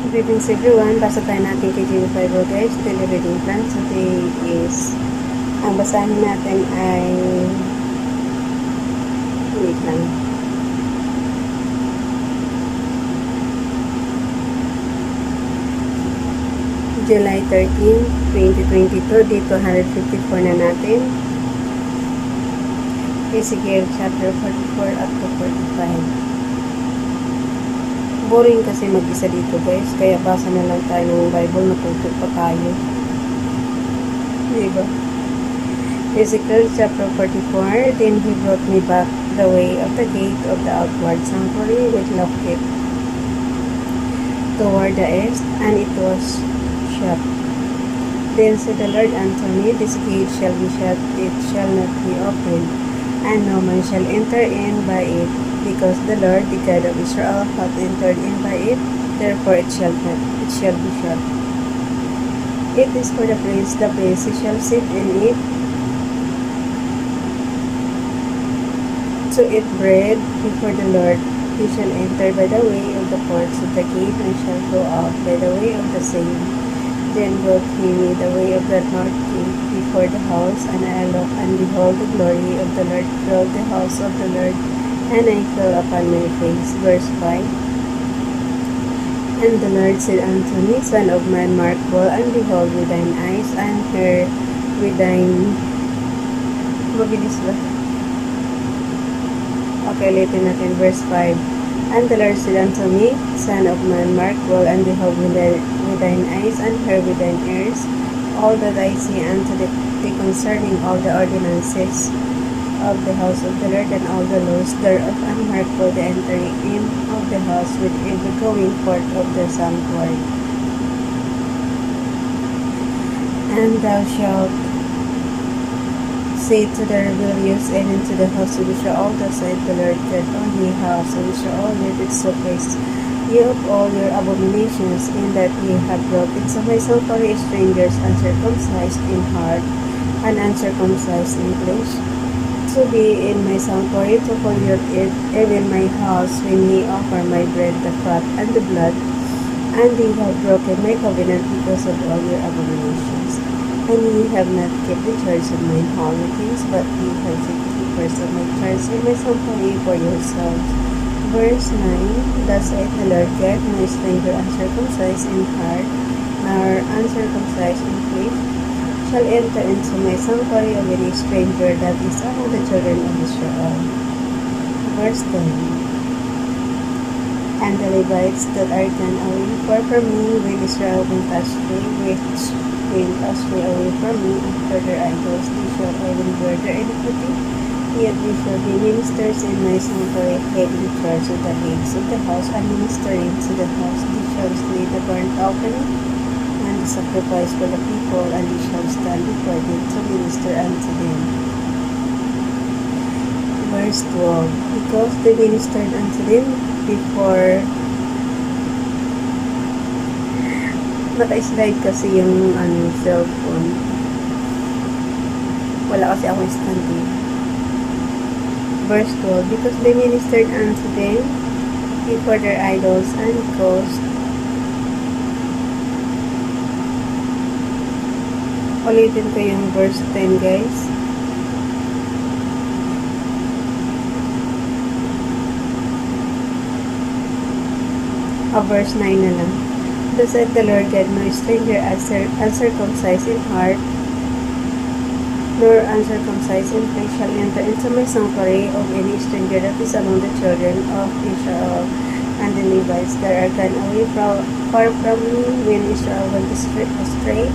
Greetings everyone, basa tayo natin kay Day254 guys. Daily reading plan today is, ang basahin natin ay, wait lang, July 13, 2022, Day 254 na natin. Ezekiel chapter 44 up to 45. Boring kasi mag-isa dito guys, kaya basa na lang tayo ng Bible, natutok pa tayo. Diba? Ezekiel chapter 44, Then he brought me back the way of the gate of the outward sanctuary with locket toward the east, and it was shut. Then said the Lord unto me, This gate shall be shut, it shall not be opened, and no man shall enter in by it, because the Lord, the God of Israel, hath entered in by it, therefore it shall be shut. It is for the priest he shall sit in it, to eat bread before the Lord. He shall enter by the way of the porch of the gate, and shall go out by the way of the same. Then brought he me the way of the north gate before the house, and I looked, and behold, the glory of the Lord filled the house of the Lord, and I fell upon my face. Verse 5. And the Lord said unto me, Son of man, mark well, and behold with thine eyes, and hear with thine... Mabilis ba? Okay, ulitin natin. Verse 5. And the Lord said unto me, Son of man, mark well, and behold with thine eyes, and hear with thine ears, all that I say unto thee concerning all the ordinances of the house of the Lord, and all the laws thereof, and mark for the entering in of the house with every going forth of the sanctuary. And thou shalt say to the rebellious and into the house of Israel, thus saith the Lord God, O ye house of Israel, let it suffice ye of all your abominations, in that ye have brought into my sanctuary strangers uncircumcised in heart and uncircumcised in flesh, to be in my sanctuary, to pollute it, even my house, when ye offer my bread, the fat, and the blood, and ye have broken my covenant because of all your abominations. And ye have not kept the charge of mine holy things, but ye have set keepers of my charge in my sanctuary for yourselves. Verse 9, Thus saith the Lord God, no stranger uncircumcised in heart, nor uncircumcised in flesh, shall enter into my sanctuary of any stranger that is among the children of Israel. Verse 10, And the Levites that are gone away far from me, when Israel went astray, away from me, after their idols, they shall even bear their iniquity, yet they shall be ministers in my sanctuary, having charge of the gates of the house, and ministering to the house. They shall slay the burnt offering and the sacrifice for the people, and they shall stand before them to minister unto them. Verse 12, Because they ministered unto them before... Naka-slide kasi yung cellphone. Wala kasi akong stand dito. Verse 12, Because they ministered unto them before their idols, and caused... Ulitin ko yung verse 10 guys. Verse 9 na lang. Thus said the Lord God, no stranger uncircumcised in heart, nor uncircumcised in flesh shall enter into my sanctuary of any stranger that is among the children of Israel. And the Levites that are gone away far from me, when Israel went astray,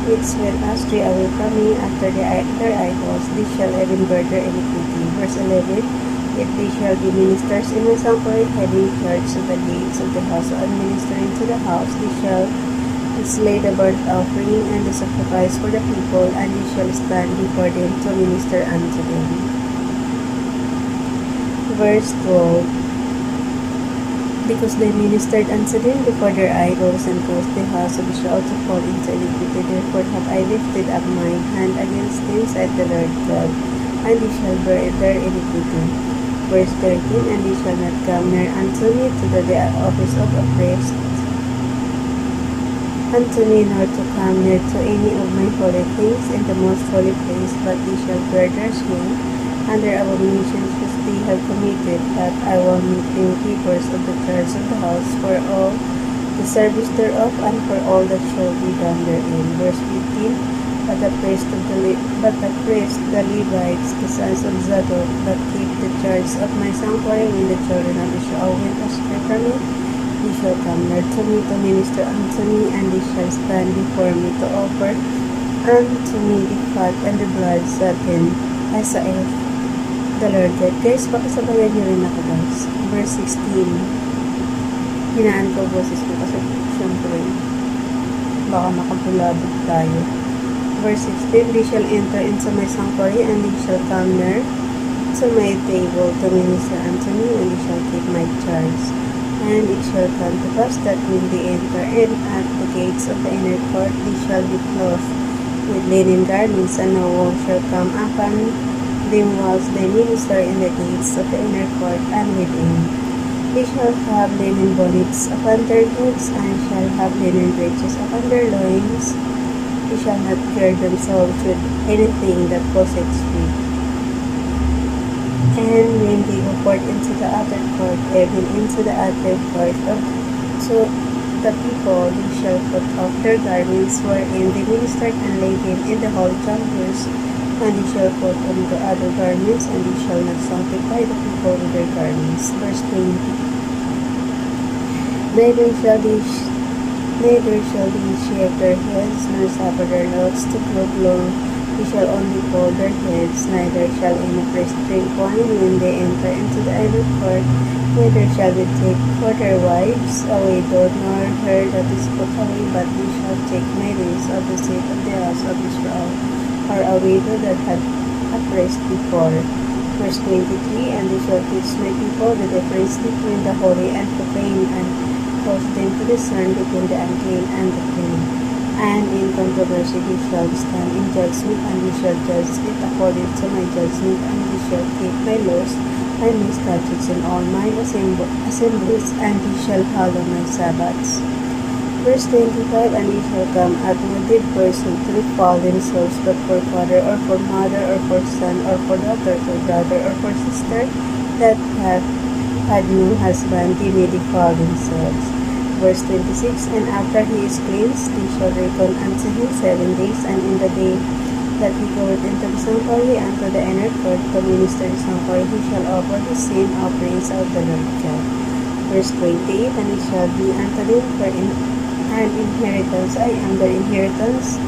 which went astray away from me after their idols, they shall even bear their iniquity. Verse 11, If they shall be ministers in my sanctuary, having charge of the gates of the house, and ministering to the house, they shall slay the burnt offering and the sacrifice for the people, and they shall stand before them to minister unto them. Verse 12, Because they ministered unto them before their idols, and caused the house of Israel to fall into iniquity, therefore have I lifted up mine hand against them, said the Lord God, and they shall bear their iniquity. Verse 13, And they shall not come near unto me to the office of a priest, unto me, nor to come near to any of my holy things in the most holy place, but they shall bear their shame and their abominations which they have committed, that I will meet them keepers of the charge of the house for all the service thereof, and for all that shall be done therein. Verse 15. But the priest, the Levites, the sons of Zadok, that keep the charge of my sanctuary, when the children of Israel went astray from it, they shall come near to me to minister unto me, and they shall stand before me to offer unto me the fat and the blood sa atin, as sa the Lord God. Guys, pakasabayan niyo rin ako, guys. Verse 16. Hinaan ko boses ko kasi syempre baka makapulabog tayo. Verse 16. They shall enter into my sanctuary, and they shall come near to my table to minister unto me, and they shall keep my charge. And it shall come to pass that when they enter in at the gates of the inner court, they shall be clothed with linen garments, and no one shall come upon them whilst they minister in the gates of the inner court and within. They shall have linen bonnets upon their heads, and shall have linen breeches upon their loins. They shall not gird themselves with anything that causes feet. And when they go forth into the outer court, even into the outer court to the people, they shall put off their garments wherein they ministered, and lay them in the holy chambers, and they shall put on the other garments, and they shall not sanctify the people with their garments. Verse 20. Neither shall they shave their heads, nor suffer their locks to grow long. They shall only fold their heads, neither shall any priest drink wine when they enter into the inner court. Neither shall they take for their wives a widow, nor her that is put away, but they shall take maidens of the seat of the house of Israel, or a widow that had a priest before. Verse 23. And they shall teach my people the difference between the holy and profane, and cause them to discern between the unclean and the clean. And in controversy they shall stand in judgment, and they shall judge it according to my judgment, and they shall keep my laws and my statutes in all my assemblies, and they shall follow my Sabbaths. Verse 25. And they shall come at no dead person to defile themselves, but for father, or for mother, or for son, or for daughter, for brother, or for sister, that hath had no husband, they may defile themselves. Verse 26. And after he is cleansed, they shall reckon unto him 7 days, and in the day that he goeth into the sanctuary, unto the inner court, to minister the sanctuary, he shall offer his sin offerings of the Lord God. Verse 28. And it shall be unto them for an inheritance, I am their inheritance,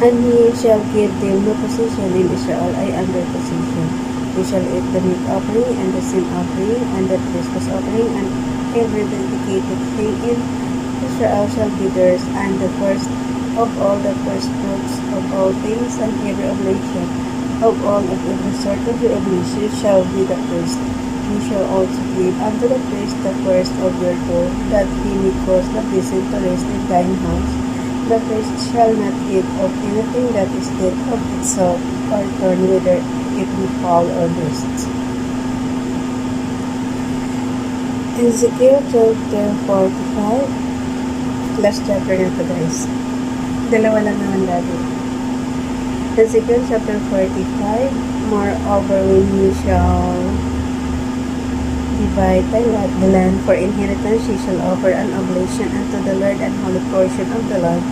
and he shall give them no possession in Israel, I am their possession. They shall eat the meat offering, and the sin offering, and the trespass offering, and every dedicated thing in Israel shall be theirs, and the first of all the first fruits of all things, and every oblation of all of every sort of the oblation shall be the priest. You shall also give unto the priest the first of your gold, that he may cause the blessing to rest in thine house. The priest shall not eat of anything that is dead of itself, or turn whether it be fowl or beast. Ezekiel chapter 45. Last chapter na ito, guys. Dalawa lang naman lagi. Ezekiel chapter 45. Moreover, when you shall divide the land for inheritance, ye shall offer an oblation unto the Lord, an holy portion of the land.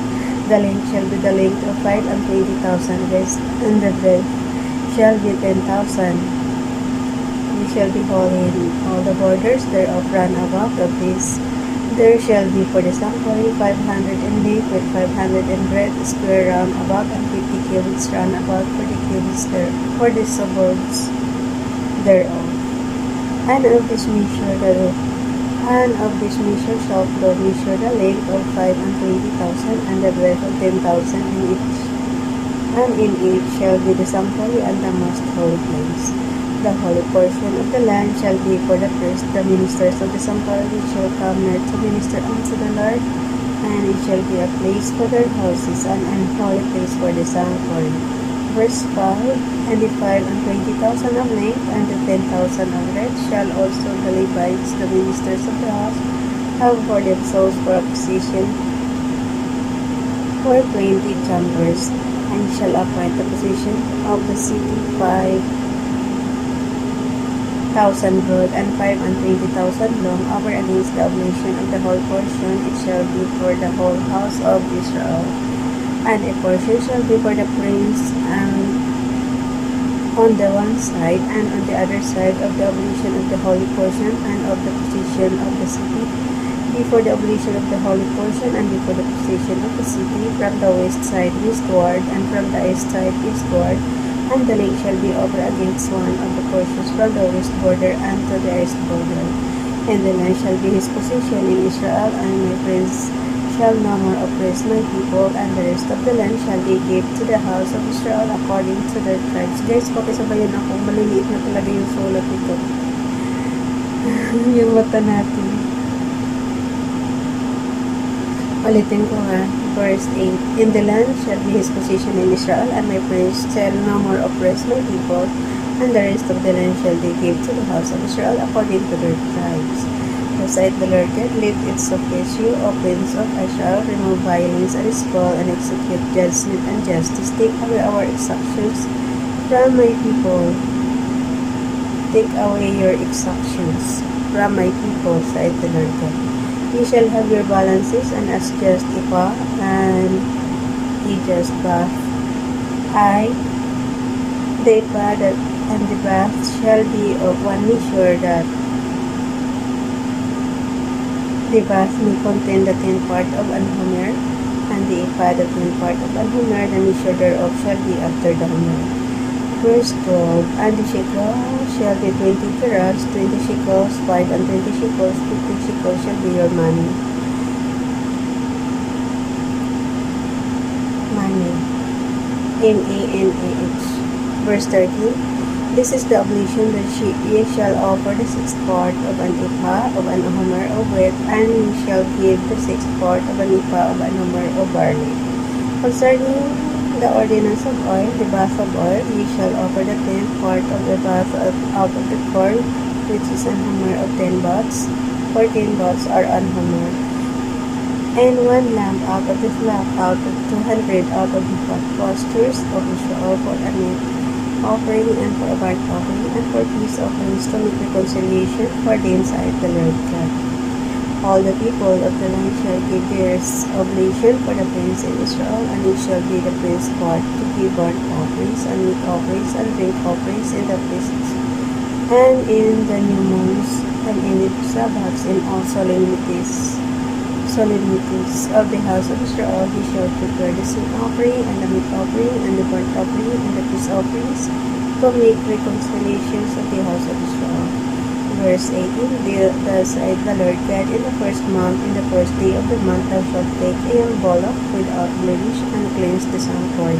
The length shall be the length of 520,000 guys, and the breadth shall be 10,000. You shall be holy in all the borders thereof round about of this. There shall be for the sanctuary 500 in length, with 500 in breadth, square round about, and 50 cubits round about for the cubits there, for the suburbs thereof. And of this measure shall thou measure the length of 520,000, and the breadth of 10,000 in each. And in it shall be the sanctuary and the most holy place. The holy portion of the land shall be for the priest, the ministers of the sanctuary, which shall come near to minister unto the Lord, and it shall be a place for their houses, and an holy place for the sanctuary. Verse 5. And the 520,000 of length, and the 10,000 of breadth shall also the Levites, the ministers of the house, have for themselves for a possession for 20 jumpers, and you shall appoint the position of the city 5,000 broad and 520,000 long over against the oblation of the whole portion. It shall be for the whole house of Israel, and a portion shall be for the prince, and on the one side and on the other side of the oblation of the holy portion and of the position of the city, before the oblation of the holy portion and before the position of the city, from the west side westward and from the east side eastward, and the lake shall be over against one of the portions from the west border and to the east border. And the land shall be his possession in Israel, and my prince shall no more oppress my people, and the rest of the land shall be given to the house of Israel according to their tribes. Guys, pakisabayan ako, maliliit na talaga yung sulat ito. Yung mata natin. Ulitin ko ha, verse 8. In the land shall be his possession in Israel, and my prince shall no more oppress my people, and the rest of the land shall be given to the house of Israel according to their tribes. Thus saith the Lord God, lift its surface, you, O prince of Israel, remove violence and spoil, and execute judgment and justice. Take away our exactions from my people. Take away your exactions from my people, saith the Lord God. Ye shall have your balances, and as just ephah, and ye just bath. The ephah and the bath shall be of one measure, that the bath may contain the 10th part of an homer, and the ephah the 10th part of an homer, the measure thereof shall be after the homer. Verse 12. And the shekel shall be 20 gerahs, 20 shekels, 5 and 20 shekels, 50 shekels shall be your money. M-A-N-A-H. Verse 13. This is the oblation that ye shall offer the 6th part of an ephah of an homer of wheat, and ye shall give the 6th part of an ephah of an homer of barley. Concerning the ordinance of oil, the bath of oil, ye shall offer the 10th part of the bath out of the corn, which is an homer of 10 baths. 14 baths are an homer. And 1 lamb out of the flock, out of 200 out of the pastures of Israel, for a meat offering and for a burnt offering and for peace offerings to make reconciliation for the inside the Lord God. All the people of the land shall give their oblation for the prince in Israel, and it shall be the prince's part to give burnt offerings and meat offerings and drink offerings in the feasts, and in the new moons, and in the Sabbaths, in all solemnities of the house of Israel. He shall prepare the sin offering and the meat offering and the burnt offering and the peace offerings to make reconciliations of the house of Israel. Verse 18. Thus saith the Lord God, in the first month, in the first day of the month, thou shalt take a young bullock without blemish, and cleanse the sanctuary.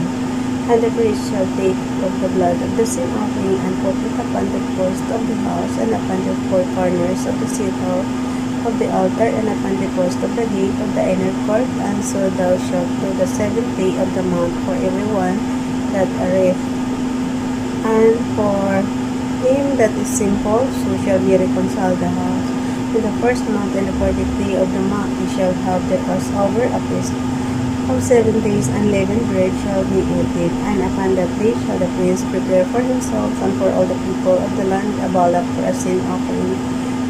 And the priest shall take of the blood of the sin offering, and put it upon the post of the house, and upon the four corners of the circle of the altar, and upon the post of the gate of the inner court. And so thou shalt do the 7th day of the month for every one that erreth. And for him that is simple, so shall ye reconcile the house. In the first month, in the 40th day of the month, ye shall have the Passover, a feast of 7 days, and leavened bread shall be eaten. And upon that day shall the prince prepare for himself and for all the people of the land a bullock for a sin offering.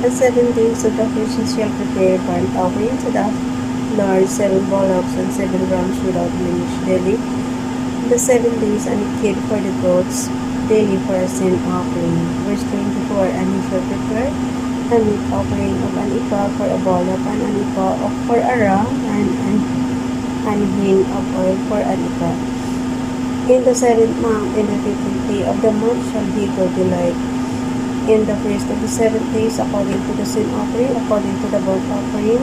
And 7 days of the Christians shall prepare burnt offering to the Lord, 7 bullocks and 7 rams without blemish daily. The 7 days, and a kid for the goats daily for a sin offering. Verse 24. And he shall prepare a meat offering of an ephah for a bullock, and an ephah for a ram, and an hin of oil for an ephah. In the 7th month, in the 15th day of the month, shall he go delight. In the first of the 7 days, according to the sin offering, according to the burnt offering,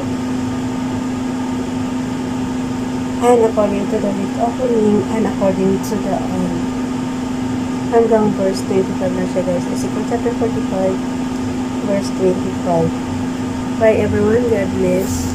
and according to the meat offering, and according to the oil. Hanggang verse 25 na siya, guys. Ezekiel chapter 45, verse 25. Bye everyone. God bless.